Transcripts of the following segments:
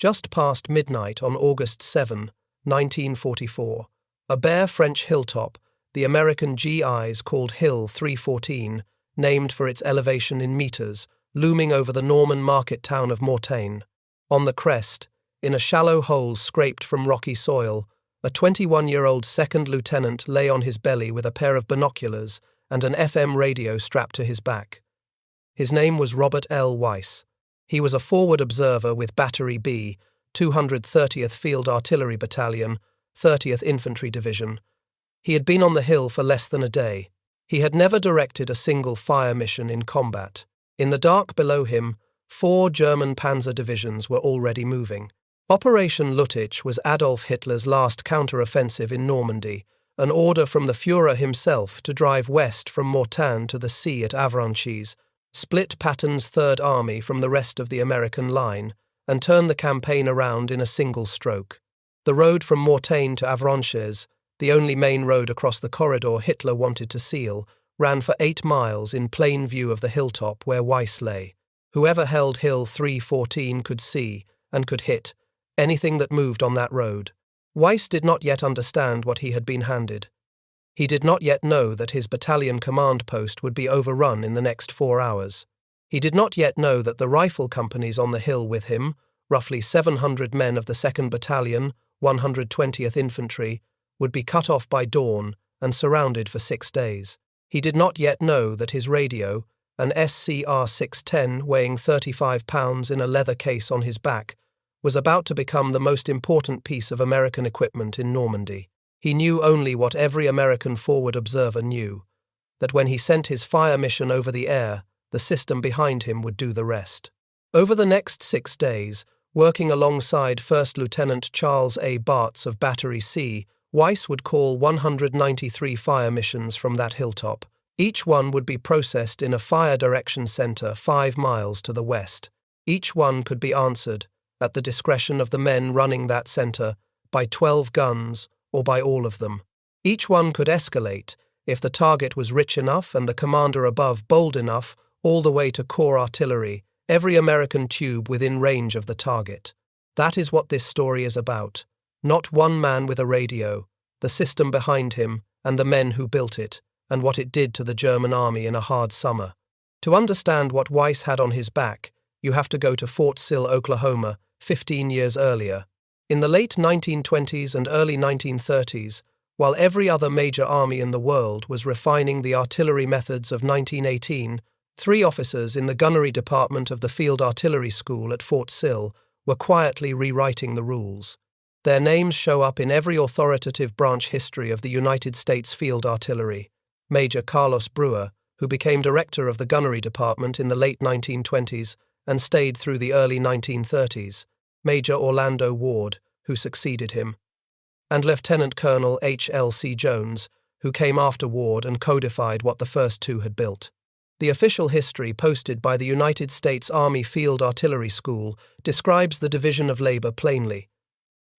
Just past midnight on August 7, 1944, a bare French hilltop, the American GIs called Hill 314, named for its elevation in meters, looming over the Norman market town of Mortain. On the crest, in a shallow hole scraped from rocky soil, a 21-year-old second lieutenant lay on his belly with a pair of binoculars and an FM radio strapped to his back. His name was Robert L. Weiss. He was a forward observer with Battery B, 230th Field Artillery Battalion, 30th Infantry Division. He had been on the hill for less than a day. He had never directed a single fire mission in combat. In the dark below him, 4 German panzer divisions were already moving. Operation Lüttich was Adolf Hitler's last counteroffensive in Normandy, an order from the Führer himself to drive west from Mortain to the sea at Avranches, split Patton's Third Army from the rest of the American line, and turn the campaign around in a single stroke. The road from Mortain to Avranches, the only main road across the corridor Hitler wanted to seal, ran for 8 miles in plain view of the hilltop where Weiss lay. Whoever held Hill 314 could see, and could hit, anything that moved on that road. Weiss did not yet understand what he had been handed. He did not yet know that his battalion command post would be overrun in the next 4 hours. He did not yet know that the rifle companies on the hill with him, roughly 700 men of the 2nd Battalion, 120th Infantry, would be cut off by dawn and surrounded for 6 days. He did not yet know that his radio, an SCR 610 weighing 35 pounds in a leather case on his back, was about to become the most important piece of American equipment in Normandy. He knew only what every American forward observer knew, that when he sent his fire mission over the air, the system behind him would do the rest. Over the next 6 days, working alongside First Lieutenant Charles A. Bartz of Battery C, Weiss would call 193 fire missions from that hilltop. Each one would be processed in a fire direction center 5 miles to the west. Each one could be answered, at the discretion of the men running that center, by 12 guns or by all of them. Each one could escalate, if the target was rich enough and the commander above bold enough, all the way to core artillery, every American tube within range of the target. That is what this story is about. Not one man with a radio, the system behind him, and the men who built it, and what it did to the German army in a hard summer. To understand what Weiss had on his back, you have to go to Fort Sill, Oklahoma, 15 years earlier. In the late 1920s and early 1930s, while every other major army in the world was refining the artillery methods of 1918, 3 officers in the gunnery department of the Field Artillery School at Fort Sill were quietly rewriting the rules. Their names show up in every authoritative branch history of the United States Field Artillery. Major Carlos Brewer, who became director of the gunnery department in the late 1920s and stayed through the early 1930s. Major Orlando Ward, who succeeded him, and Lieutenant Colonel H.L.C. Jones, who came after Ward and codified what the first 2 had built. The official history posted by the United States Army Field Artillery School describes the division of labor plainly.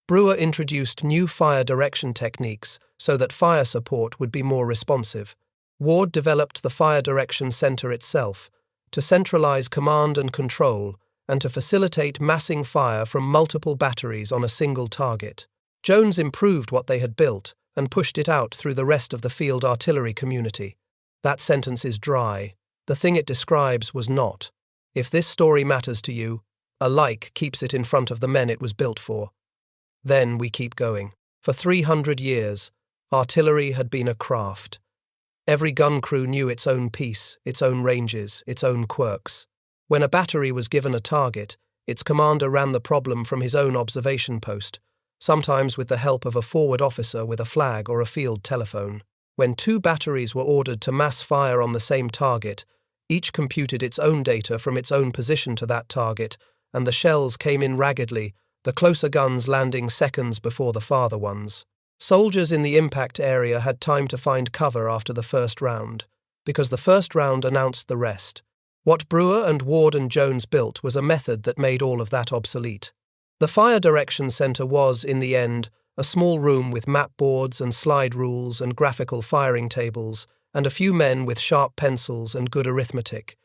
Brewer introduced new fire direction techniques so that fire support would be more responsive. Ward developed the Fire Direction Center itself to centralize command and control and to facilitate massing fire from multiple batteries on a single target. Jones improved what they had built and pushed it out through the rest of the field artillery community. That sentence is dry. The thing it describes was not. If this story matters to you, a like keeps it in front of the men it was built for. Then we keep going. For 300 years, artillery had been a craft. Every gun crew knew its own piece, its own ranges, its own quirks. When a battery was given a target, its commander ran the problem from his own observation post, sometimes with the help of a forward officer with a flag or a field telephone. When 2 batteries were ordered to mass fire on the same target, each computed its own data from its own position to that target, and the shells came in raggedly, the closer guns landing seconds before the farther ones. Soldiers in the impact area had time to find cover after the first round, because the first round announced the rest. What Brewer and Ward and Jones built was a method that made all of that obsolete. The Fire Direction Center was, in the end, a small room with map boards and slide rules and graphical firing tables, and a few men with sharp pencils and good arithmetic.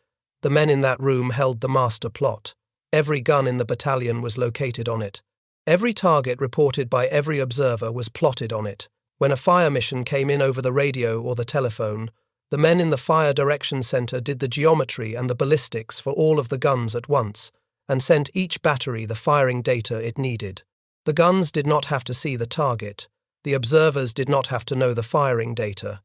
The men in that room held the master plot. Every gun in the battalion was located on it. Every target reported by every observer was plotted on it. When a fire mission came in over the radio or the telephone, the men in the fire direction center did the geometry and the ballistics for all of the guns at once, and sent each battery the firing data it needed. The guns did not have to see the target. The observers did not have to know the firing data.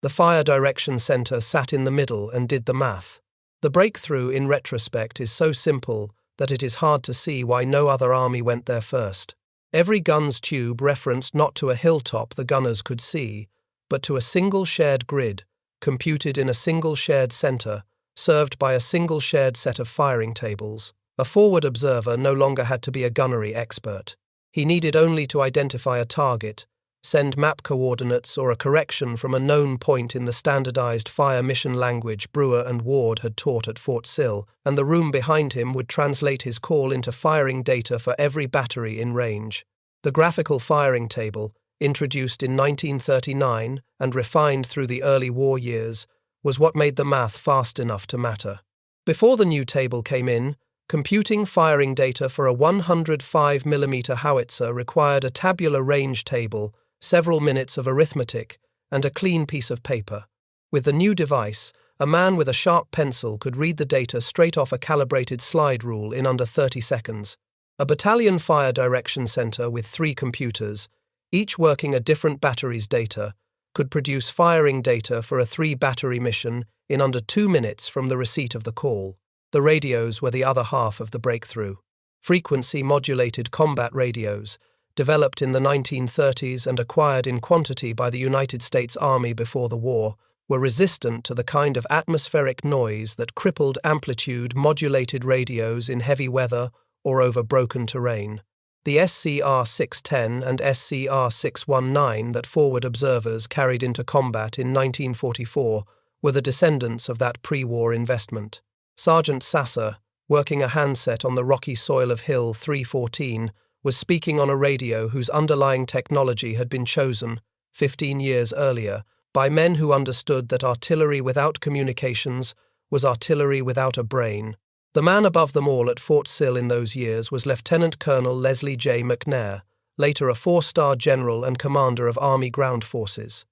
The fire direction center sat in the middle and did the math. The breakthrough in retrospect is so simple that it is hard to see why no other army went there first. Every gun's tube referenced not to a hilltop the gunners could see, but to a single shared grid, computed in a single shared center, served by a single shared set of firing tables. A forward observer no longer had to be a gunnery expert. He needed only to identify a target, send map coordinates or a correction from a known point in the standardized fire mission language Brewer and Ward had taught at Fort Sill, and the room behind him would translate his call into firing data for every battery in range. The graphical firing table, introduced in 1939 and refined through the early war years, was what made the math fast enough to matter. Before the new table came in, computing firing data for a 105mm howitzer required a tabular range table, several minutes of arithmetic, and a clean piece of paper. With the new device, a man with a sharp pencil could read the data straight off a calibrated slide rule in under 30 seconds. A battalion fire direction center with 3 computers, each working a different battery's data, could produce firing data for a 3-battery mission in under 2 minutes from the receipt of the call. The radios were the other half of the breakthrough. Frequency-modulated combat radios, developed in the 1930s and acquired in quantity by the United States Army before the war, were resistant to the kind of atmospheric noise that crippled amplitude-modulated radios in heavy weather or over broken terrain. The SCR-610 and SCR-619 that forward observers carried into combat in 1944 were the descendants of that pre-war investment. Sergeant Sasser, working a handset on the rocky soil of Hill 314, was speaking on a radio whose underlying technology had been chosen, 15 years earlier, by men who understood that artillery without communications was artillery without a brain. The man above them all at Fort Sill in those years was Lieutenant Colonel Leslie J. McNair, later a 4-star general and commander of Army Ground Forces.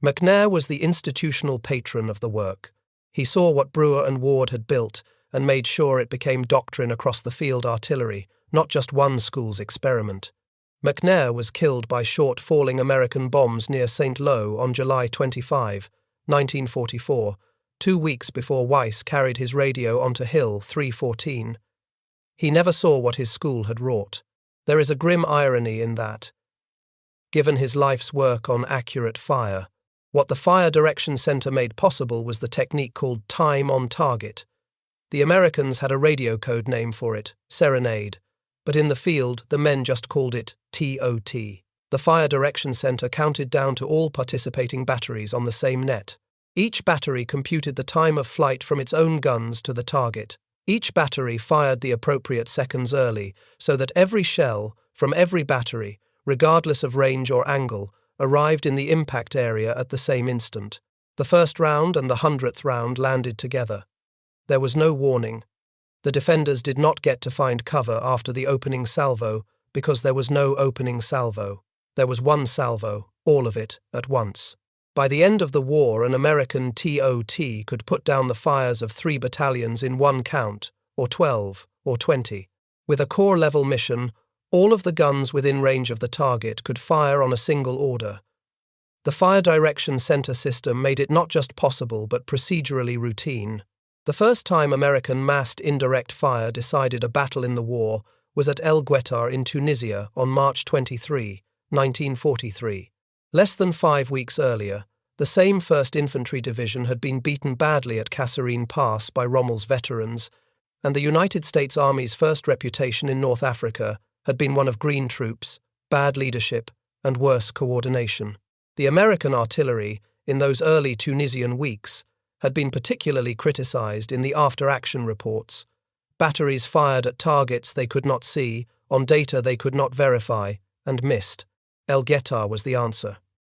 McNair was the institutional patron of the work. He saw what Brewer and Ward had built and made sure it became doctrine across the field artillery, not just one school's experiment. McNair was killed by short-falling American bombs near St. Lo on July 25, 1944, 2 weeks before Weiss carried his radio onto Hill 314. He never saw what his school had wrought. There is a grim irony in that. Given his life's work on accurate fire, what the Fire Direction Center made possible was the technique called time on target. The Americans had a radio code name for it, Serenade, but in the field the men just called it TOT. The Fire Direction Center counted down to all participating batteries on the same net. Each battery computed the time of flight from its own guns to the target. Each battery fired the appropriate seconds early, so that every shell, from every battery, regardless of range or angle, arrived in the impact area at the same instant. The first round and the 100th round landed together. There was no warning. The defenders did not get to find cover after the opening salvo because there was no opening salvo. There was one salvo, all of it, at once. By the end of the war, an American TOT could put down the fires of 3 battalions in one count, or 12, or 20. With a corps-level mission, all of the guns within range of the target could fire on a single order. The Fire Direction Center system made it not just possible but procedurally routine. The first time American massed indirect fire decided a battle in the war was at Guettar in Tunisia on March 23, 1943. Less than 5 weeks earlier, the same 1st Infantry Division had been beaten badly at Kasserine Pass by Rommel's veterans, and the United States Army's first reputation in North Africa had been one of green troops, bad leadership, and worse coordination. The American artillery, in those early Tunisian weeks, had been particularly criticized in the after-action reports. Batteries fired at targets they could not see, on data they could not verify, and missed. Guettar was the answer.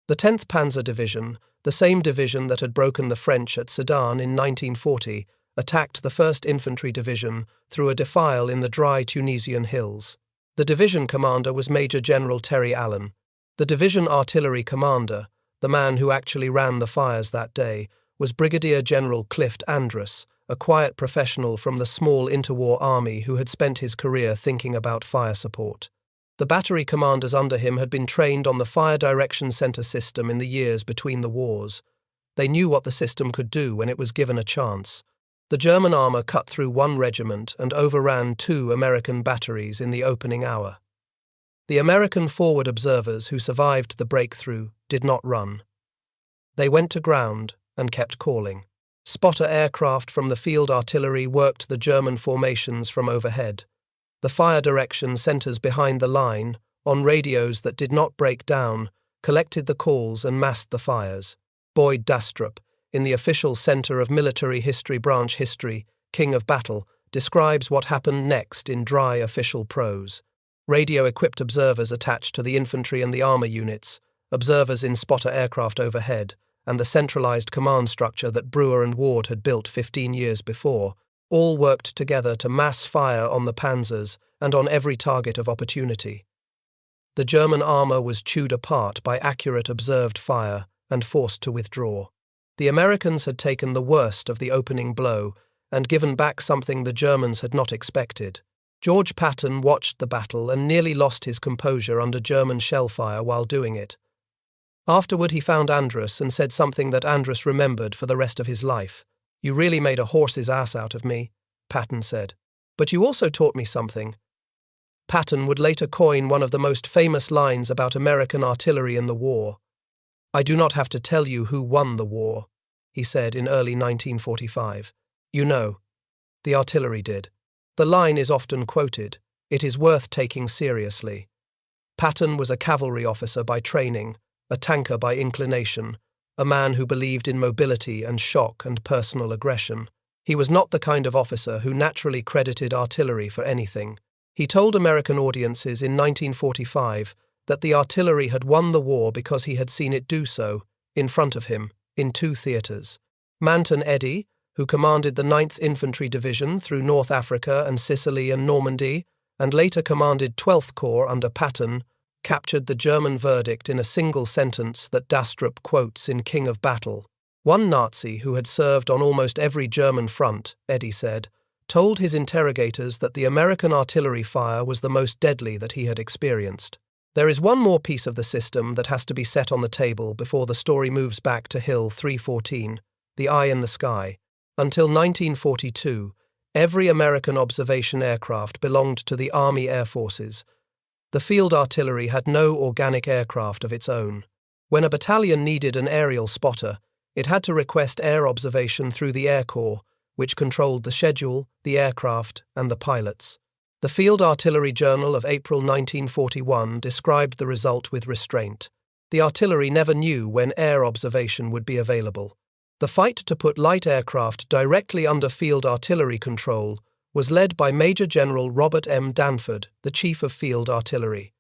The 10th Panzer Division, the same division that had broken the French at Sedan in 1940, attacked the 1st Infantry Division through a defile in the dry Tunisian hills. The division commander was Major General Terry Allen. The division artillery commander, the man who actually ran the fires that day, was Brigadier General Clift Andrus, a quiet professional from the small interwar army who had spent his career thinking about fire support. The battery commanders under him had been trained on the fire direction center system in the years between the wars. They knew what the system could do when it was given a chance. The German armor cut through one regiment and overran 2 American batteries in the opening hour. The American forward observers who survived the breakthrough did not run. They went to ground and kept calling. Spotter aircraft from the field artillery worked the German formations from overhead. The fire direction centers behind the line, on radios that did not break down, collected the calls and massed the fires. Boyd Dastrup, in the official Center of Military History Branch History, King of Battle, describes what happened next in dry official prose. Radio-equipped observers attached to the infantry and the armor units, observers in spotter aircraft overhead, and the centralized command structure that Brewer and Ward had built 15 years before, all worked together to mass fire on the panzers and on every target of opportunity. The German armor was chewed apart by accurate observed fire and forced to withdraw. The Americans had taken the worst of the opening blow and given back something the Germans had not expected. George Patton watched the battle and nearly lost his composure under German shellfire while doing it. Afterward he found Andrus and said something that Andrus remembered for the rest of his life. "You really made a horse's ass out of me," Patton said. "But you also taught me something." Patton would later coin one of the most famous lines about American artillery in the war. "I do not have to tell you who won the war," he said in early 1945. "You know. The artillery did." The line is often quoted. It is worth taking seriously. Patton was a cavalry officer by training, a tanker by inclination, a man who believed in mobility and shock and personal aggression. He was not the kind of officer who naturally credited artillery for anything. He told American audiences in 1945 that the artillery had won the war because he had seen it do so, in front of him, in 2 theaters. Manton Eddy, who commanded the 9th Infantry Division through North Africa and Sicily and Normandy, and later commanded 12th Corps under Patton, captured the German verdict in a single sentence that Dastrup quotes in King of Battle. One Nazi who had served on almost every German front, Eddy said, told his interrogators that the American artillery fire was the most deadly that he had experienced. There is one more piece of the system that has to be set on the table before the story moves back to Hill 314, the eye in the sky. Until 1942, every American observation aircraft belonged to the Army Air Forces. The field artillery had no organic aircraft of its own. When a battalion needed an aerial spotter, it had to request air observation through the Air Corps, which controlled the schedule, the aircraft, and the pilots. The Field Artillery Journal of April 1941 described the result with restraint. The artillery never knew when air observation would be available. The fight to put light aircraft directly under field artillery control was led by Major General Robert M. Danford, the Chief of Field Artillery.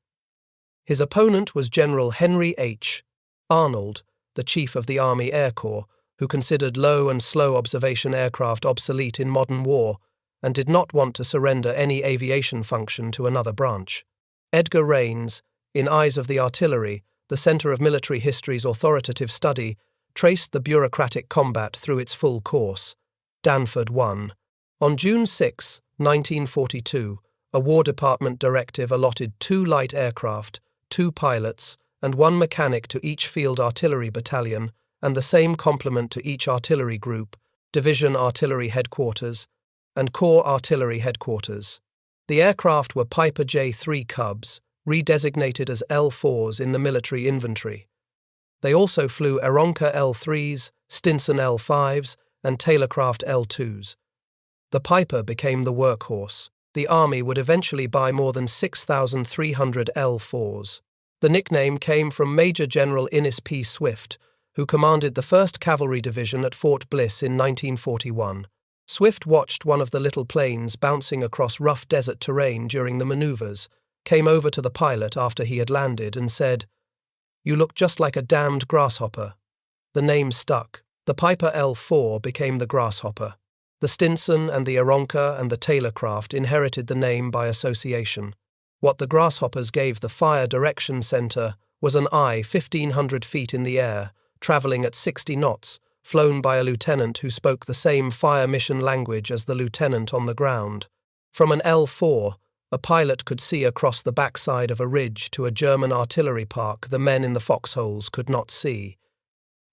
His opponent was General Henry H. Arnold, the Chief of the Army Air Corps, who considered low and slow observation aircraft obsolete in modern war and did not want to surrender any aviation function to another branch. Edgar Raines, in Eyes of the Artillery, the Center of Military History's authoritative study, traced the bureaucratic combat through its full course. Danford won. On June 6, 1942, a War Department directive allotted 2 light aircraft, 2 pilots, and 1 mechanic to each field artillery battalion, and the same complement to each artillery group, Division Artillery Headquarters, and Corps Artillery Headquarters. The aircraft were Piper J-3 Cubs, redesignated as L-4s in the military inventory. They also flew Aeronca L-3s, Stinson L-5s, and Taylorcraft L-2s. The Piper became the workhorse. The Army would eventually buy more than 6,300 L-4s. The nickname came from Major General Innis P. Swift, who commanded the 1st Cavalry Division at Fort Bliss in 1941. Swift watched one of the little planes bouncing across rough desert terrain during the maneuvers, came over to the pilot after he had landed and said, "You look just like a damned grasshopper." The name stuck. The Piper L-4 became the Grasshopper. The The Stinson and the Aronka and the Taylor craft inherited the name by association. What the Grasshoppers gave the Fire Direction Center was an eye 1,500 feet in the air, traveling at 60 knots, flown by a lieutenant who spoke the same fire mission language as the lieutenant on the ground. From an L4, a pilot could see across the backside of a ridge to a German artillery park the men in the foxholes could not see.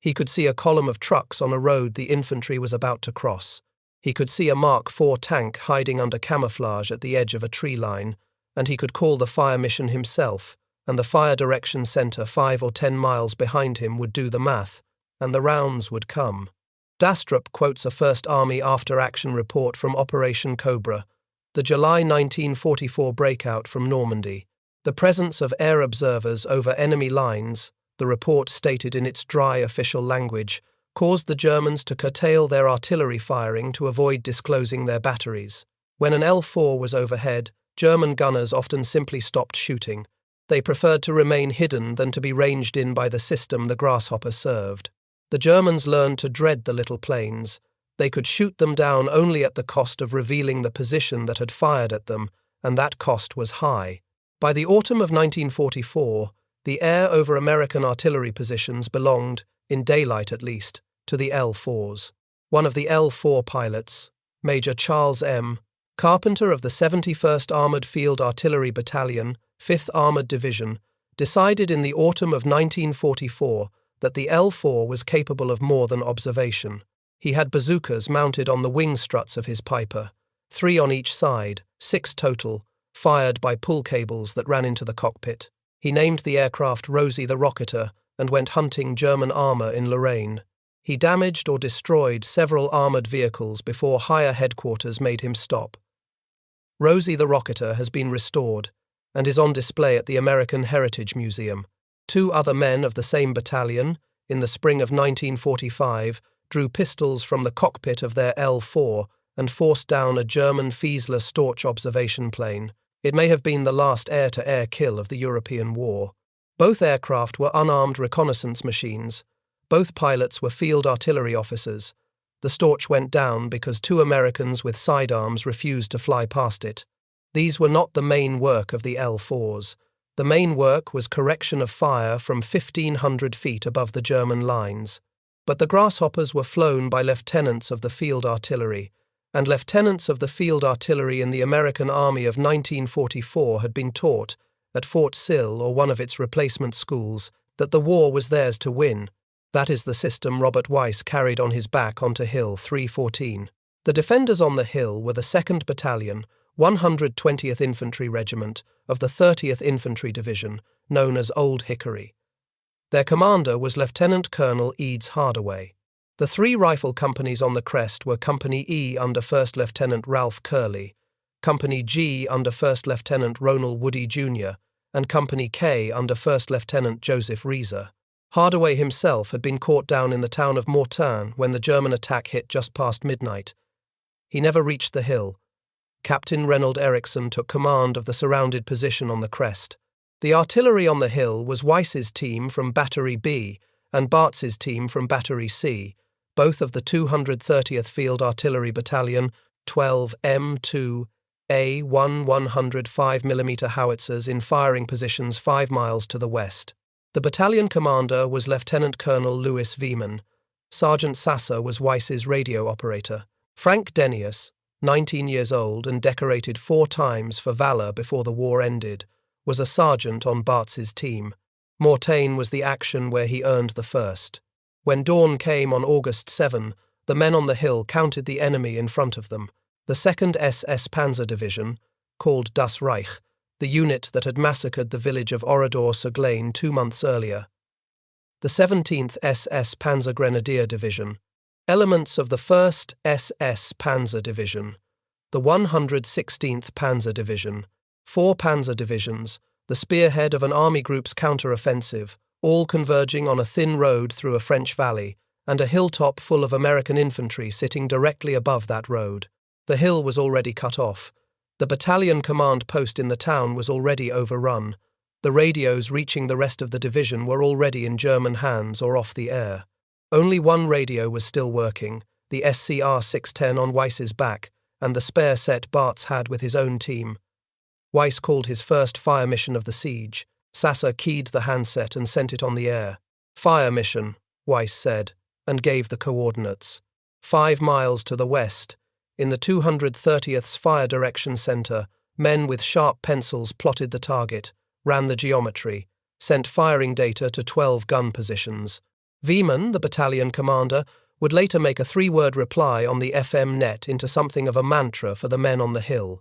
He could see a column of trucks on a road the infantry was about to cross. He could see a Mark IV tank hiding under camouflage at the edge of a tree line, and he could call the fire mission himself, and the Fire Direction Center 5 or 10 miles behind him would do the math, and the rounds would come. Dastrup quotes a First Army after-action report from Operation Cobra, the July 1944 breakout from Normandy. The presence of air observers over enemy lines, the report stated in its dry official language, caused the Germans to curtail their artillery firing to avoid disclosing their batteries. When an L4 was overhead, German gunners often simply stopped shooting. They preferred to remain hidden than to be ranged in by the system the Grasshopper served. The Germans learned to dread the little planes. They could shoot them down only at the cost of revealing the position that had fired at them, and that cost was high. By the autumn of 1944, the air over American artillery positions belonged, in daylight at least, to the L4s. One of the L4 pilots, Major Charles M. Carpenter of the 71st Armored Field Artillery Battalion, 5th Armored Division, decided in the autumn of 1944 that the L4 was capable of more than observation. He had bazookas mounted on the wing struts of his Piper, 3 on each side, 6 total, fired by pull cables that ran into the cockpit. He named the aircraft Rosie the Rocketer and went hunting German armor in Lorraine. He damaged or destroyed several armored vehicles before higher headquarters made him stop. Rosie the Rocketer has been restored and is on display at the American Heritage Museum. 2 other men of the same battalion, in the spring of 1945, drew pistols from the cockpit of their L4 and forced down a German Fiesler Storch observation plane. It may have been the last air-to-air kill of the European War. Both aircraft were unarmed reconnaissance machines. Both pilots were field artillery officers. The Storch went down because 2 Americans with sidearms refused to fly past it. These were not the main work of the L4s. The main work was correction of fire from 1,500 feet above the German lines. But the Grasshoppers were flown by lieutenants of the field artillery, and lieutenants of the field artillery in the American Army of 1944 had been taught, at Fort Sill or one of its replacement schools, that the war was theirs to win. That is the system Robert Weiss carried on his back onto Hill 314. The defenders on the hill were the 2nd Battalion, 120th Infantry Regiment of the 30th Infantry Division, known as Old Hickory. Their commander was Lieutenant Colonel Eads Hardaway. The 3 rifle companies on the crest were Company E under 1st Lieutenant Ralph Curley, Company G under 1st Lieutenant Ronald Woody Jr., and Company K under 1st Lieutenant Joseph Reeser. Hardaway himself had been caught down in the town of Mortain when the German attack hit just past midnight. He never reached the hill. Captain Reynold Eriksson took command of the surrounded position on the crest. The artillery on the hill was Weiss's team from Battery B and Bartz's team from Battery C, both of the 230th Field Artillery Battalion, 12 M2A1 105mm howitzers in firing positions 5 miles to the west. The battalion commander was Lieutenant Colonel Louis Veeman. Sergeant Sasser was Weiss's radio operator. Frank Denius, 19 years old and decorated 4 times for valor before the war ended, was a sergeant on Bartz's team. Mortain was the action where he earned the first. When dawn came on August 7, the men on the hill counted the enemy in front of them. The 2nd SS Panzer Division, called Das Reich, the unit that had massacred the village of Oradour-sur-Glane 2 months earlier. The 17th SS Panzer Grenadier Division, elements of the 1st SS Panzer Division, the 116th Panzer Division, 4 panzer divisions, the spearhead of an army group's counteroffensive, all converging on a thin road through a French valley, and a hilltop full of American infantry sitting directly above that road. The hill was already cut off. The battalion command post in the town was already overrun. The radios reaching the rest of the division were already in German hands or off the air. Only one radio was still working, the SCR 610 on Weiss's back, and the spare set Bartz had with his own team. Weiss called his first fire mission of the siege. Sasser keyed the handset and sent it on the air. "Fire mission," Weiss said, and gave the coordinates. 5 miles to the west, in the 230th's Fire Direction Center, men with sharp pencils plotted the target, ran the geometry, sent firing data to 12 gun positions. Wieman, the battalion commander, would later make a 3-word reply on the FM net into something of a mantra for the men on the hill.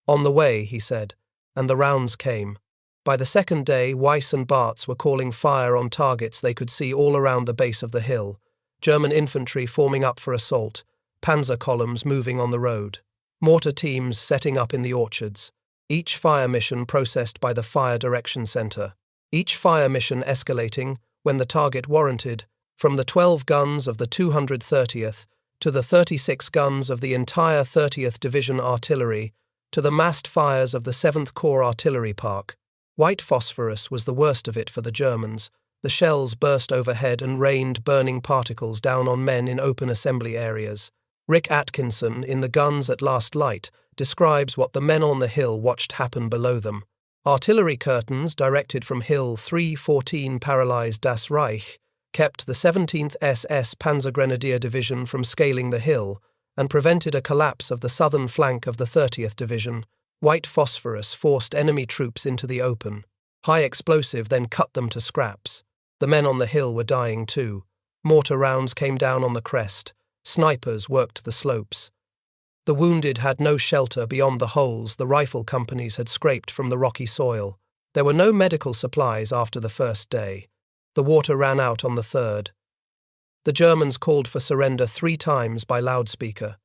"On the way," he said, and the rounds came. By the second day, Weiss and Bartz were calling fire on targets they could see all around the base of the hill. German infantry forming up for assault, panzer columns moving on the road, mortar teams setting up in the orchards. Each fire mission processed by the Fire Direction Center. Each fire mission escalating, when the target warranted, from the 12 guns of the 230th to the 36 guns of the entire 30th Division artillery to the massed fires of the 7th Corps Artillery Park. White phosphorus was the worst of it for the Germans. The shells burst overhead and rained burning particles down on men in open assembly areas. Rick Atkinson, in The Guns at Last Light, describes what the men on the hill watched happen below them. Artillery curtains, directed from Hill 314 paralyzed Das Reich, kept the 17th SS Panzergrenadier Division from scaling the hill and prevented a collapse of the southern flank of the 30th Division. White phosphorus forced enemy troops into the open. High explosive then cut them to scraps. The men on the hill were dying too. Mortar rounds came down on the crest. Snipers worked the slopes. The wounded had no shelter beyond the holes the rifle companies had scraped from the rocky soil. There were no medical supplies after the first day. The water ran out on the third. The Germans called for surrender 3 times by loudspeaker.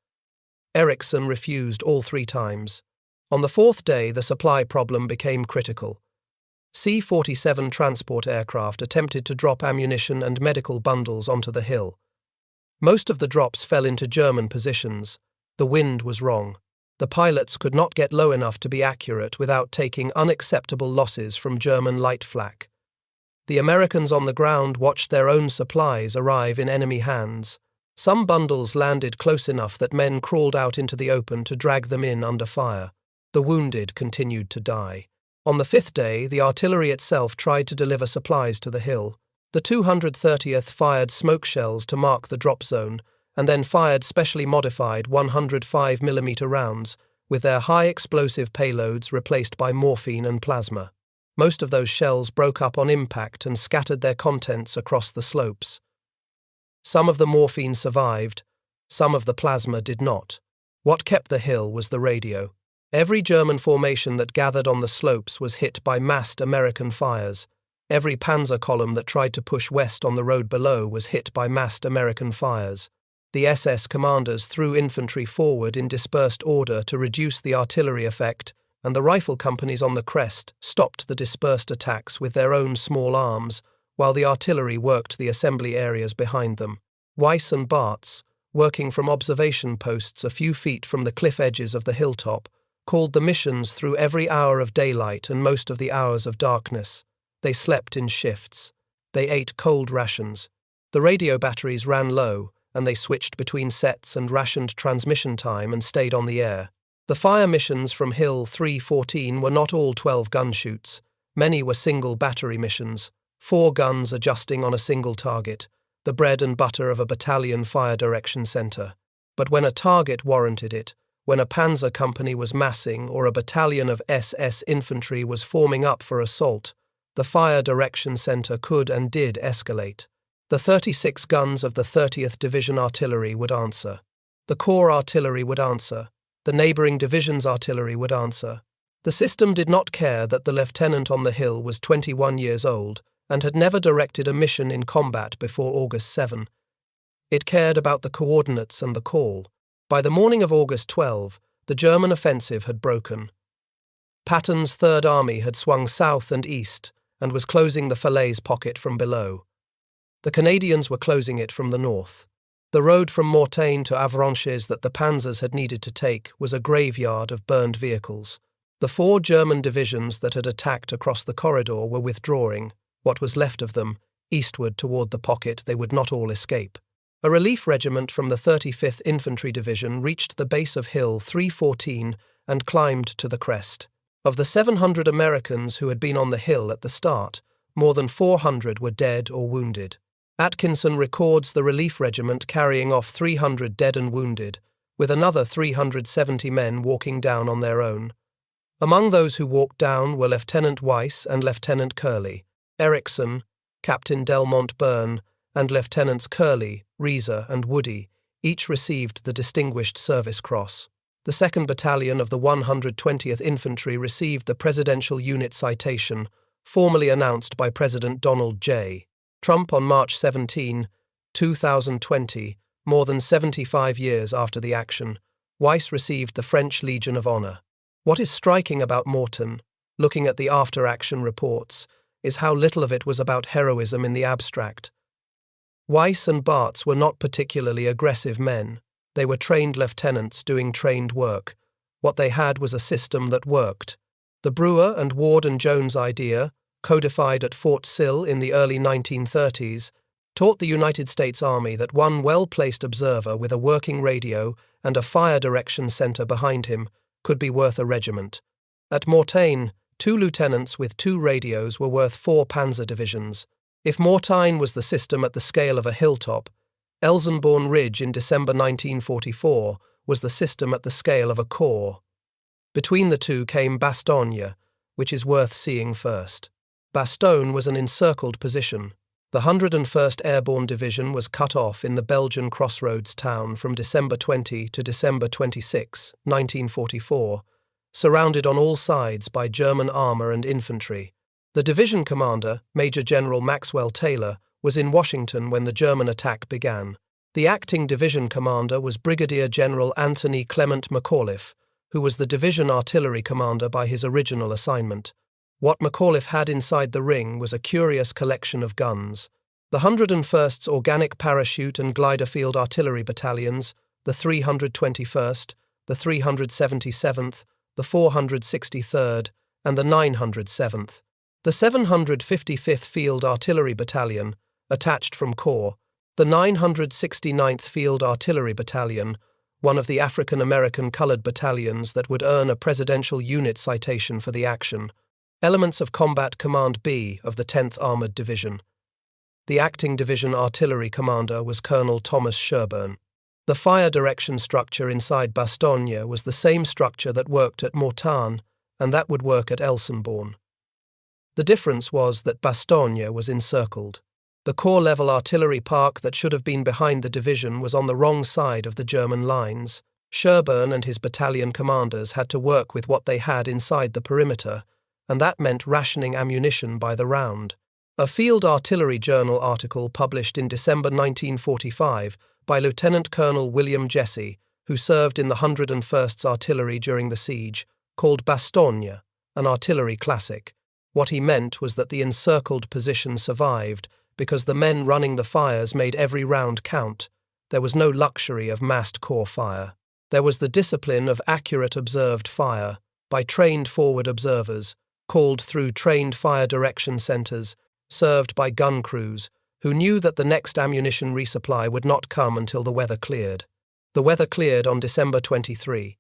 Eriksson refused all 3 times. On the 4th day, the supply problem became critical. C-47 transport aircraft attempted to drop ammunition and medical bundles onto the hill. Most of the drops fell into German positions. The wind was wrong. The pilots could not get low enough to be accurate without taking unacceptable losses from German light flak. The Americans on the ground watched their own supplies arrive in enemy hands. Some bundles landed close enough that men crawled out into the open to drag them in under fire. The wounded continued to die. On the 5th day, the artillery itself tried to deliver supplies to the hill. The 230th fired smoke shells to mark the drop zone, and then fired specially modified 105mm rounds, with their high explosive payloads replaced by morphine and plasma. Most of those shells broke up on impact and scattered their contents across the slopes. Some of the morphine survived, some of the plasma did not. What kept the hill was the radio. Every German formation that gathered on the slopes was hit by massed American fires. Every panzer column that tried to push west on the road below was hit by massed American fires. The SS commanders threw infantry forward in dispersed order to reduce the artillery effect, and the rifle companies on the crest stopped the dispersed attacks with their own small arms, while the artillery worked the assembly areas behind them. Weiss and Bartz, working from observation posts a few feet from the cliff edges of the hilltop, called the missions through every hour of daylight and most of the hours of darkness. They slept in shifts. They ate cold rations. The radio batteries ran low, and they switched between sets and rationed transmission time and stayed on the air. The fire missions from Hill 314 were not all 12 gun shoots. Many were single battery missions, 4 guns adjusting on a single target, the bread and butter of a battalion fire direction center. But when a target warranted it, when a panzer company was massing or a battalion of SS infantry was forming up for assault, the fire direction center could and did escalate. The 36 guns of the 30th Division artillery would answer. The Corps artillery would answer. The neighboring division's artillery would answer. The system did not care that the lieutenant on the hill was 21 years old and had never directed a mission in combat before August 7. It cared about the coordinates and the call. By the morning of August 12, the German offensive had broken. Patton's Third Army had swung south and east and was closing the Falaise pocket from below. The Canadians were closing it from the north. The road from Mortain to Avranches that the panzers had needed to take was a graveyard of burned vehicles. The 4 German divisions that had attacked across the corridor were withdrawing, what was left of them, eastward toward the pocket they would not all escape. A relief regiment from the 35th Infantry Division reached the base of Hill 314 and climbed to the crest. Of the 700 Americans who had been on the hill at the start, more than 400 were dead or wounded. Atkinson records the relief regiment carrying off 300 dead and wounded, with another 370 men walking down on their own. Among those who walked down were Lieutenant Weiss and Lieutenant Curley, Erickson, Captain Delmont Byrne, and Lieutenants Curley, Reeser, and Woody, each received the Distinguished Service Cross. The 2nd Battalion of the 120th Infantry received the Presidential Unit Citation, formally announced by President Donald J. Trump on March 17, 2020, more than 75 years after the action. Weiss received the French Legion of Honor. What is striking about Mortain, looking at the after-action reports, is how little of it was about heroism in the abstract. Weiss and Bartz were not particularly aggressive men. They were trained lieutenants doing trained work. What they had was a system that worked. The Brewer and Ward and Jones idea, codified at Fort Sill in the early 1930s, taught the United States Army that one well-placed observer with a working radio and a fire direction center behind him could be worth a regiment. At Mortain, 2 lieutenants with 2 radios were worth 4 panzer divisions. If Mortain was the system at the scale of a hilltop, Elsenborn Ridge in December 1944 was the system at the scale of a corps. Between the two came Bastogne, which is worth seeing first. Bastogne was an encircled position. The 101st Airborne Division was cut off in the Belgian crossroads town from December 20 to December 26, 1944, surrounded on all sides by German armor and infantry. The division commander, Major General Maxwell Taylor, was in Washington when the German attack began. The acting division commander was Brigadier General Anthony Clement McAuliffe, who was the division artillery commander by his original assignment. What McAuliffe had inside the ring was a curious collection of guns. The 101st's Organic Parachute and Glider Field Artillery Battalions, the 321st, the 377th, the 463rd, and the 907th. The 755th Field Artillery Battalion, attached from Corps, the 969th Field Artillery Battalion, one of the African-American colored battalions that would earn a Presidential Unit Citation for the action, elements of Combat Command B of the 10th Armored Division. The acting division artillery commander was Colonel Thomas Sherburne. The fire direction structure inside Bastogne was the same structure that worked at Mortain, and that would work at Elsenborn. The difference was that Bastogne was encircled. The corps-level artillery park that should have been behind the division was on the wrong side of the German lines. Sherburne and his battalion commanders had to work with what they had inside the perimeter, and that meant rationing ammunition by the round. A Field Artillery Journal article published in December 1945 by Lieutenant Colonel William Jesse, who served in the 101st Artillery during the siege, called Bastogne an artillery classic. What he meant was that the encircled position survived because the men running the fires made every round count. There was no luxury of massed corps fire. There was the discipline of accurate observed fire by trained forward observers, called through trained fire direction centers, served by gun crews, who knew that the next ammunition resupply would not come until the weather cleared. The weather cleared on December 23.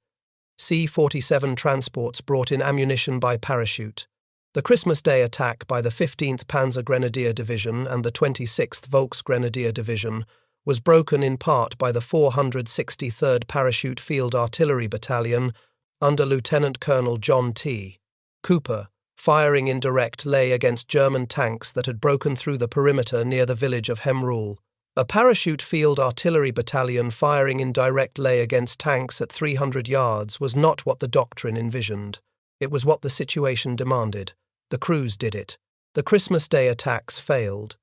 C-47 transports brought in ammunition by parachute. The Christmas Day attack by the 15th Panzer Grenadier Division and the 26th Volksgrenadier Division was broken in part by the 463rd Parachute Field Artillery Battalion under Lieutenant Colonel John T. Cooper, firing in direct lay against German tanks that had broken through the perimeter near the village of Hemrul. A Parachute Field Artillery Battalion firing in direct lay against tanks at 300 yards was not what the doctrine envisioned. It was what the situation demanded. The crews did it. The Christmas Day attacks failed.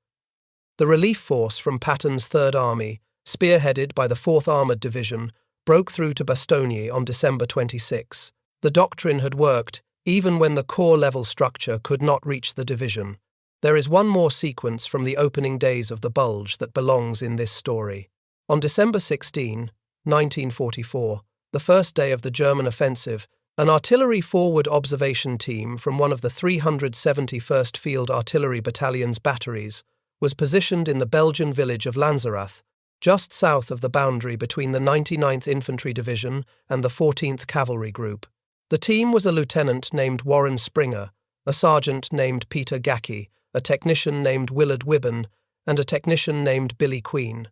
The relief force from Patton's Third Army, spearheaded by the 4th Armored Division, broke through to Bastogne on December 26. The doctrine had worked, even when the corps-level structure could not reach the division. There is one more sequence from the opening days of the Bulge that belongs in this story. On December 16, 1944, the first day of the German offensive, an artillery forward observation team from one of the 371st Field Artillery Battalion's batteries was positioned in the Belgian village of Lanzerath, just south of the boundary between the 99th Infantry Division and the 14th Cavalry Group. The team was a lieutenant named Warren Springer, a sergeant named Peter Gackey, a technician named Willard Wibben, and a technician named Billy Queen.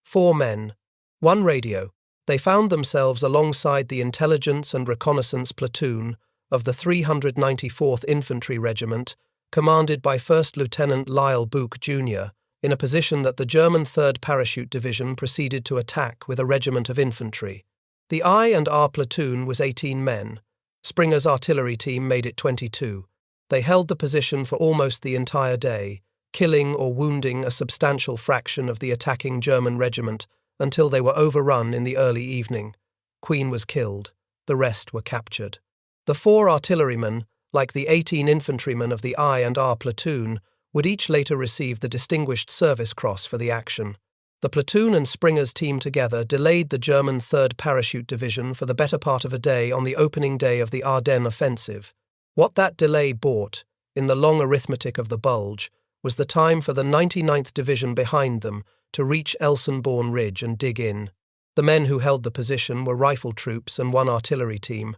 4 men. 1 radio. They found themselves alongside the intelligence and reconnaissance platoon of the 394th Infantry Regiment, commanded by First Lieutenant Lyle Book, Jr., in a position that the German 3rd Parachute Division proceeded to attack with a regiment of infantry. The I&R platoon was 18 men. Springer's artillery team made it 22. They held the position for almost the entire day, killing or wounding a substantial fraction of the attacking German regiment until they were overrun in the early evening. Queen was killed. The rest were captured. The 4 artillerymen, like the 18 infantrymen of the I&R platoon, would each later receive the Distinguished Service Cross for the action. The platoon and Springer's team together delayed the German 3rd Parachute Division for the better part of a day on the opening day of the Ardennes offensive. What that delay bought, in the long arithmetic of the Bulge, was the time for the 99th Division behind them to reach Elsenborn Ridge and dig in. The men who held the position were rifle troops and 1 artillery team.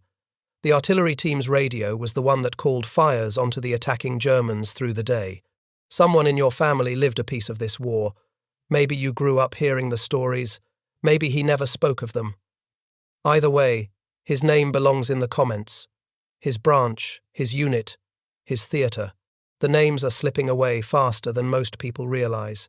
The artillery team's radio was the one that called fires onto the attacking Germans through the day. Someone in your family lived a piece of this war. Maybe you grew up hearing the stories. Maybe he never spoke of them. Either way, his name belongs in the comments. His branch, his unit, his theatre. The names are slipping away faster than most people realize.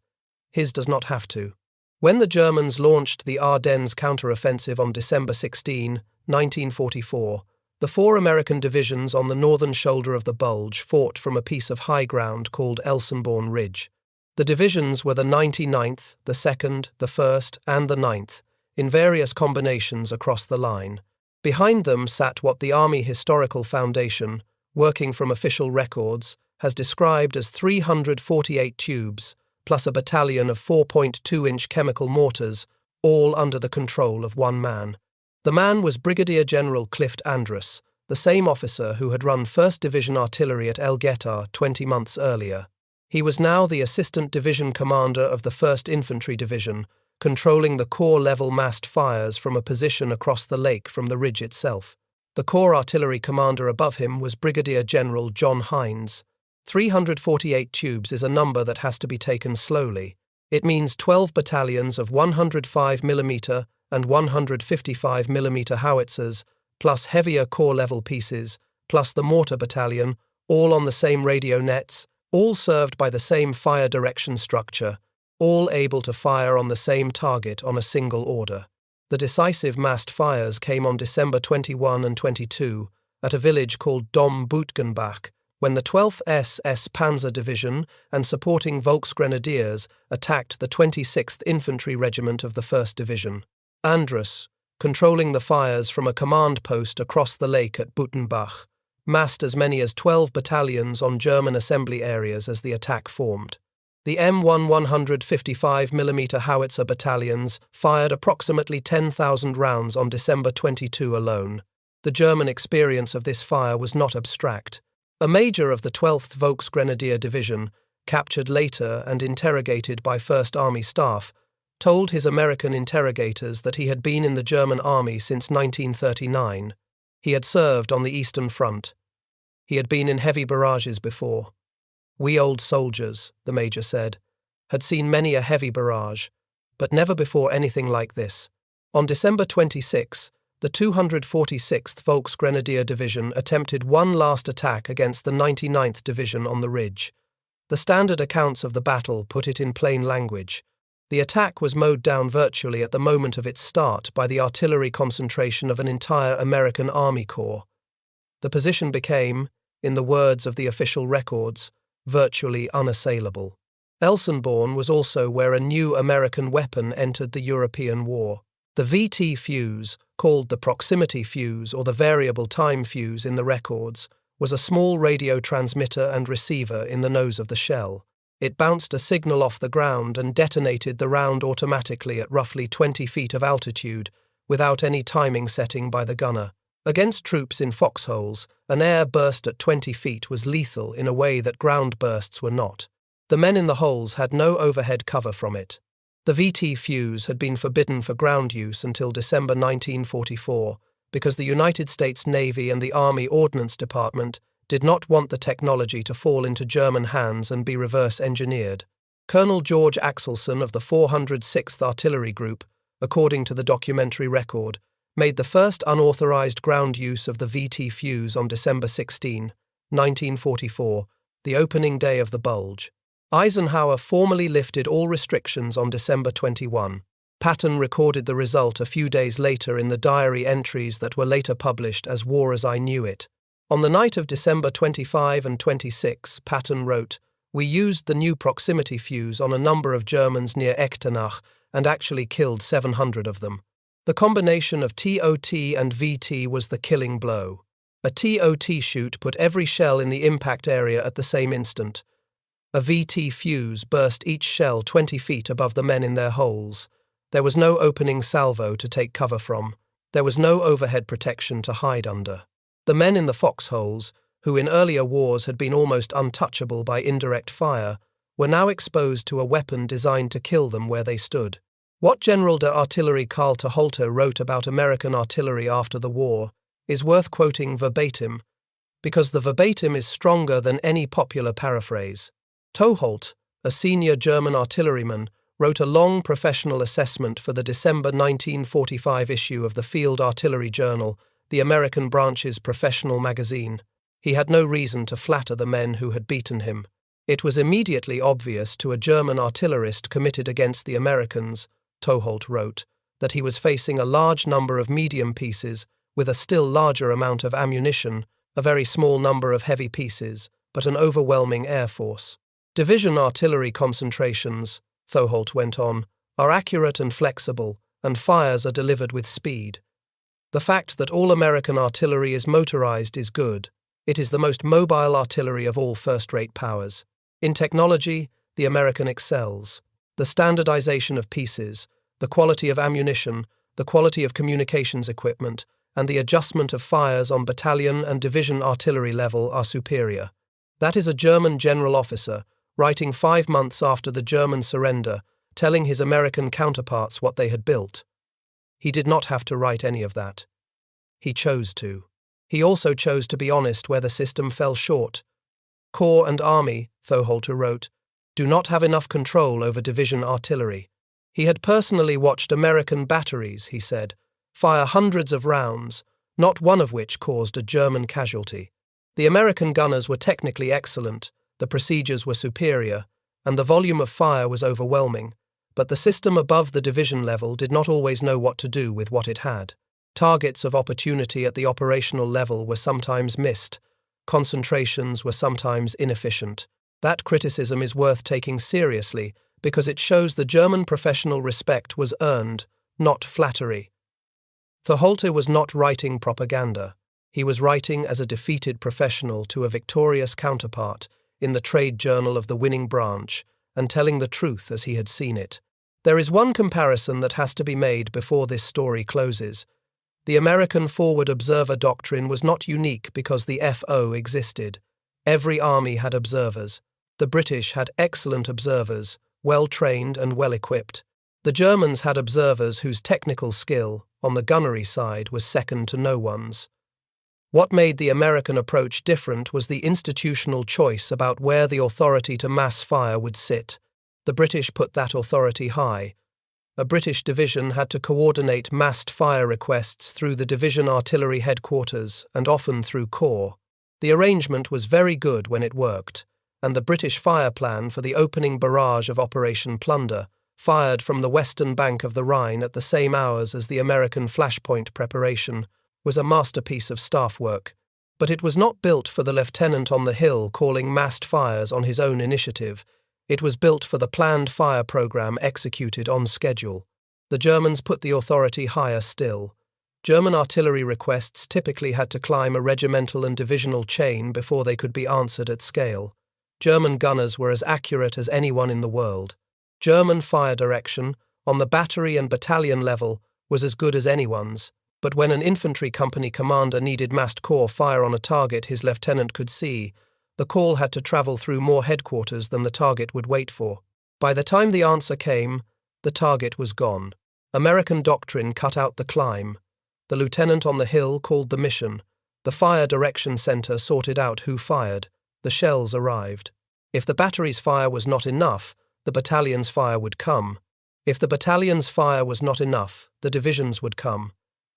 His does not have to. When the Germans launched the Ardennes counteroffensive on December 16, 1944, the 4 American divisions on the northern shoulder of the Bulge fought from a piece of high ground called Elsenborn Ridge. The divisions were the 99th, the 2nd, the 1st, and the 9th, in various combinations across the line. Behind them sat what the Army Historical Foundation, working from official records, has described as 348 tubes, plus a battalion of 4.2-inch chemical mortars, all under the control of 1 man. The man was Brigadier General Clift Andrus, the same officer who had run 1st Division Artillery at El Guettar 20 months earlier. He was now the Assistant Division Commander of the 1st Infantry Division, controlling the corps-level massed fires from a position across the lake from the ridge itself. The Corps Artillery Commander above him was Brigadier General John Hines. 348 tubes is a number that has to be taken slowly. It means 12 battalions of 105mm and 155mm howitzers, plus heavier corps-level pieces, plus the mortar battalion, all on the same radio nets, all served by the same fire direction structure, all able to fire on the same target on a single order. The decisive massed fires came on December 21 and 22 at a village called Dom Boutgenbach, when the 12th SS Panzer Division and supporting Volksgrenadiers attacked the 26th Infantry Regiment of the 1st Division. Andrus, controlling the fires from a command post across the lake at Boutgenbach, massed as many as 12 battalions on German assembly areas as the attack formed. The M1 155mm howitzer battalions fired approximately 10,000 rounds on December 22 alone. The German experience of this fire was not abstract. A major of the 12th Volksgrenadier Division, captured later and interrogated by 1st Army staff, told his American interrogators that he had been in the German army since 1939. He had served on the Eastern Front. He had been in heavy barrages before. We old soldiers, the major said, had seen many a heavy barrage, but never before anything like this. On December 26, the 246th Volksgrenadier Division attempted one last attack against the 99th Division on the ridge. The standard accounts of the battle put it in plain language. The attack was mowed down virtually at the moment of its start by the artillery concentration of an entire American Army Corps. The position became, in the words of the official records, virtually unassailable. Elsenborn was also where a new American weapon entered the European war. The VT fuse, called the proximity fuse or the variable time fuse in the records, was a small radio transmitter and receiver in the nose of the shell. It bounced a signal off the ground and detonated the round automatically at roughly 20 feet of altitude, without any timing setting by the gunner. Against troops in foxholes, an air burst at 20 feet was lethal in a way that ground bursts were not. The men in the holes had no overhead cover from it. The VT fuse had been forbidden for ground use until December 1944 because the United States Navy and the Army Ordnance Department did not want the technology to fall into German hands and be reverse engineered. Colonel George Axelson of the 406th Artillery Group, according to the documentary record, made the first unauthorized ground use of the VT fuse on December 16, 1944, the opening day of the bulge. Eisenhower formally lifted all restrictions on December 21. Patton recorded the result a few days later in the diary entries that were later published as War as I Knew It. On the night of December 25 and 26, Patton wrote, "We used the new proximity fuse on a number of Germans near Echternach and actually killed 700 of them. The combination of TOT and VT was the killing blow. A TOT shoot put every shell in the impact area at the same instant. A VT fuse burst each shell 20 feet above the men in their holes. There was no opening salvo to take cover from. There was no overhead protection to hide under. The men in the foxholes, who in earlier wars had been almost untouchable by indirect fire, were now exposed to a weapon designed to kill them where they stood." What General de Artillerie Karl Toholte wrote about American artillery after the war is worth quoting verbatim, because the verbatim is stronger than any popular paraphrase. Toholte, a senior German artilleryman, wrote a long professional assessment for the December 1945 issue of the Field Artillery Journal, the American branch's professional magazine. He had no reason to flatter the men who had beaten him. It was immediately obvious to a German artillerist committed against the Americans, Toholte wrote, that he was facing a large number of medium pieces with a still larger amount of ammunition, a very small number of heavy pieces, but an overwhelming air force. Division artillery concentrations, Toholte went on, are accurate and flexible, and fires are delivered with speed. The fact that all American artillery is motorized is good. It is the most mobile artillery of all first-rate powers. In technology, the American excels. The standardization of pieces, the quality of ammunition, the quality of communications equipment, and the adjustment of fires on battalion and division artillery level are superior. That is a German general officer, writing 5 months after the German surrender, telling his American counterparts what they had built. He did not have to write any of that. He chose to. He also chose to be honest where the system fell short. Corps and Army, Toholte wrote, do not have enough control over division artillery. He had personally watched American batteries, he said, fire hundreds of rounds, not one of which caused a German casualty. The American gunners were technically excellent, the procedures were superior, and the volume of fire was overwhelming, but the system above the division level did not always know what to do with what it had. Targets of opportunity at the operational level were sometimes missed. Concentrations were sometimes inefficient. That criticism is worth taking seriously because it shows the German professional respect was earned, not flattery. Toholte was not writing propaganda. He was writing as a defeated professional to a victorious counterpart in the trade journal of the winning branch and telling the truth as he had seen it. There is one comparison that has to be made before this story closes. The American forward observer doctrine was not unique because the FO existed. Every army had observers. The British had excellent observers, well-trained and well-equipped. The Germans had observers whose technical skill, on the gunnery side, was second to no one's. What made the American approach different was the institutional choice about where the authority to mass fire would sit. The British put that authority high. A British division had to coordinate massed fire requests through the division artillery headquarters and often through corps. The arrangement was very good when it worked, and the British fire plan for the opening barrage of Operation Plunder, fired from the western bank of the Rhine at the same hours as the American flashpoint preparation, was a masterpiece of staff work, but it was not built for the lieutenant on the hill calling massed fires on his own initiative. It was built for the planned fire program executed on schedule. The Germans put the authority higher still. German artillery requests typically had to climb a regimental and divisional chain before they could be answered at scale. German gunners were as accurate as anyone in the world. German fire direction, on the battery and battalion level, was as good as anyone's. But when an infantry company commander needed massed corps fire on a target his lieutenant could see, the call had to travel through more headquarters than the target would wait for. By the time the answer came, The target was gone. American doctrine cut out the climb. The lieutenant on the hill called the mission. The fire direction center sorted out who fired. The shells arrived. If the battery's fire was not enough, the battalion's fire would come. If the battalion's fire was not enough, the division's would come.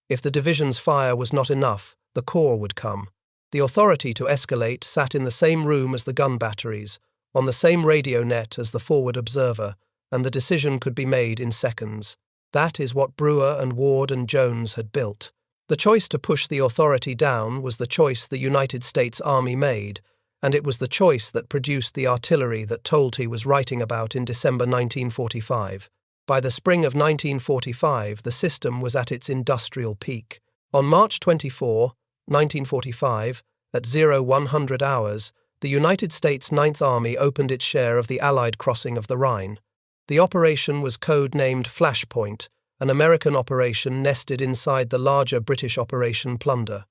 If the division's fire was not enough, the corps would come. The authority to escalate sat in the same room as the gun batteries, on the same radio net as the forward observer, and the decision could be made in seconds. That is what Brewer and Ward and Jones had built. The choice to push the authority down was the choice the United States Army made, and it was the choice that produced the artillery that Tolty was writing about in December 1945. By the spring of 1945, the system was at its industrial peak. On March 24, 1945, at 0100 hours, the United States Ninth Army opened its share of the Allied crossing of the Rhine. The operation was code-named Flashpoint, an American operation nested inside the larger British Operation Plunder.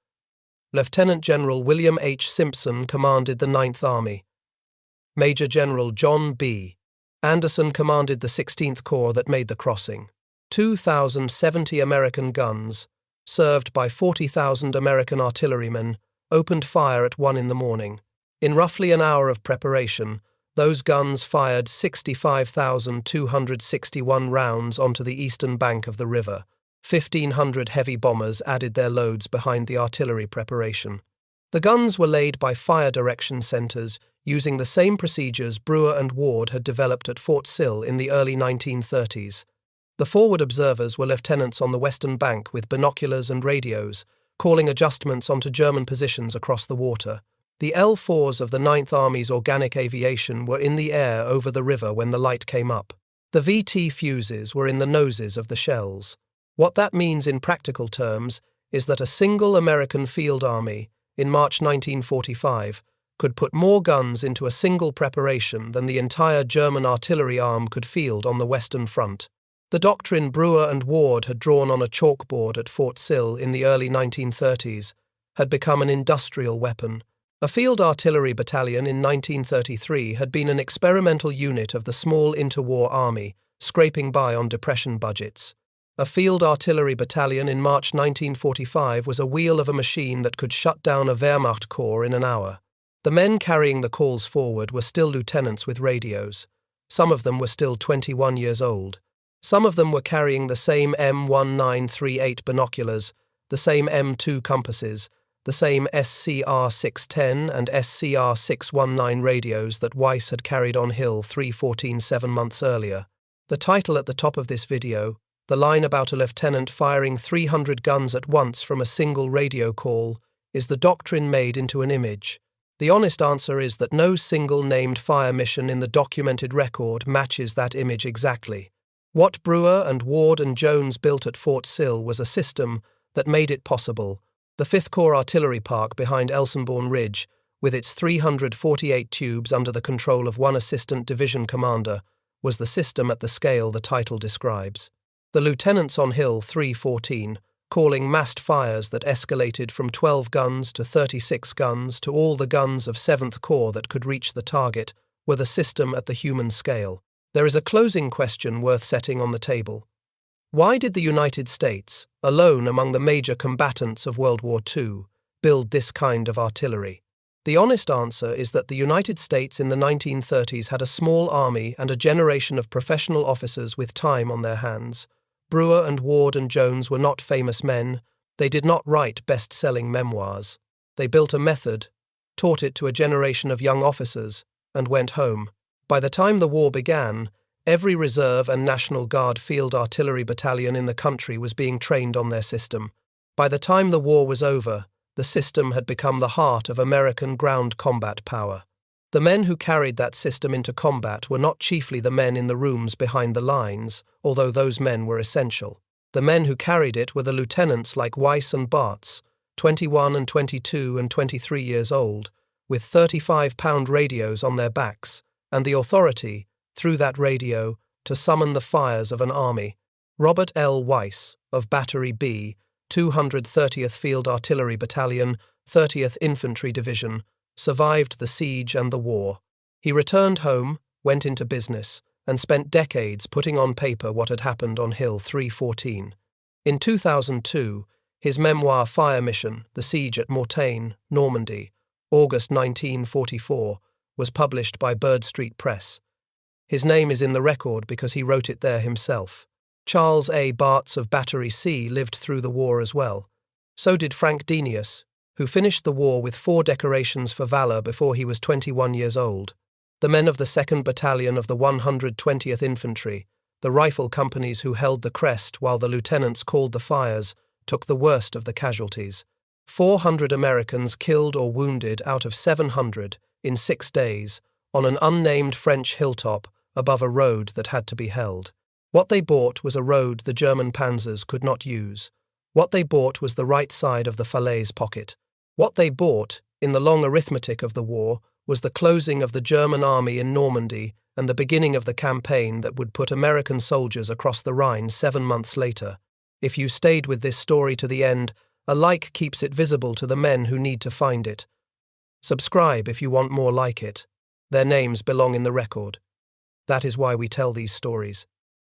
Lieutenant General William H. Simpson commanded the Ninth Army. Major General John B. Anderson commanded the 16th Corps that made the crossing. 2,070 American guns, served by 40,000 American artillerymen, opened fire at 1 in the morning. In roughly an hour of preparation, those guns fired 65,261 rounds onto the eastern bank of the river. 1,500 heavy bombers added their loads behind the artillery preparation. The guns were laid by fire direction centers using the same procedures Brewer and Ward had developed at Fort Sill in the early 1930s. The forward observers were lieutenants on the western bank with binoculars and radios, calling adjustments onto German positions across the water. The L-4s of the Ninth Army's organic aviation were in the air over the river when the light came up. The VT fuses were in the noses of the shells. What that means in practical terms is that a single American field army, in March 1945, could put more guns into a single preparation than the entire German artillery arm could field on the Western Front. The doctrine Brewer and Ward had drawn on a chalkboard at Fort Sill in the early 1930s had become an industrial weapon. A field artillery battalion in 1933 had been an experimental unit of the small interwar army, scraping by on depression budgets. A field artillery battalion in March 1945 was a wheel of a machine that could shut down a Wehrmacht corps in an hour. The men carrying the calls forward were still lieutenants with radios. Some of them were still 21 years old. Some of them were carrying the same M1938 binoculars, the same M2 compasses, the same SCR-610 and SCR-619 radios that Weiss had carried on Hill 314 7 months earlier. The title at the top of this video, the line about a lieutenant firing 300 guns at once from a single radio call, is the doctrine made into an image. The honest answer is that no single named fire mission in the documented record matches that image exactly. What Brewer and Ward and Jones built at Fort Sill was a system that made it possible. The 5th Corps Artillery Park behind Elsenborn Ridge, with its 348 tubes under the control of one assistant division commander, was the system at the scale the title describes. The lieutenants on Hill 314, calling massed fires that escalated from 12 guns to 36 guns to all the guns of 7th Corps that could reach the target, were the system at the human scale. There is a closing question worth setting on the table. Why did the United States, alone among the major combatants of World War II, build this kind of artillery? The honest answer is that the United States in the 1930s had a small army and a generation of professional officers with time on their hands. Brewer and Ward and Jones were not famous men. They did not write best-selling memoirs. They built a method, taught it to a generation of young officers, and went home. By the time the war began, every Reserve and National Guard field artillery battalion in the country was being trained on their system. By the time the war was over, the system had become the heart of American ground combat power. The men who carried that system into combat were not chiefly the men in the rooms behind the lines, although those men were essential. The men who carried it were the lieutenants like Weiss and Bartz, 21 and 22 and 23 years old, with 35-pound radios on their backs, and the authority, through that radio, to summon the fires of an army. Robert L. Weiss, of Battery B, 230th Field Artillery Battalion, 30th Infantry Division, survived the siege and the war. He returned home, went into business, and spent decades putting on paper what had happened on Hill 314. In 2002, his memoir Fire Mission, The Siege at Mortain, Normandy, August 1944, was published by Bird Street Press. His name is in the record because he wrote it there himself. Charles A. Bartz of Battery C lived through the war as well. So did Frank Denius, who finished the war with 4 decorations for valor before he was 21 years old. The men of the 2nd Battalion of the 120th Infantry, the rifle companies who held the crest while the lieutenants called the fires, took the worst of the casualties. 400 Americans killed or wounded out of 700 in 6 days on an unnamed French hilltop above a road that had to be held. What they bought was a road the German panzers could not use. What they bought was the right side of the Falaise pocket. What they bought, in the long arithmetic of the war, was the closing of the German army in Normandy and the beginning of the campaign that would put American soldiers across the Rhine 7 months later. If you stayed with this story to the end, a like keeps it visible to the men who need to find it. Subscribe if you want more like it. Their names belong in the record. That is why we tell these stories.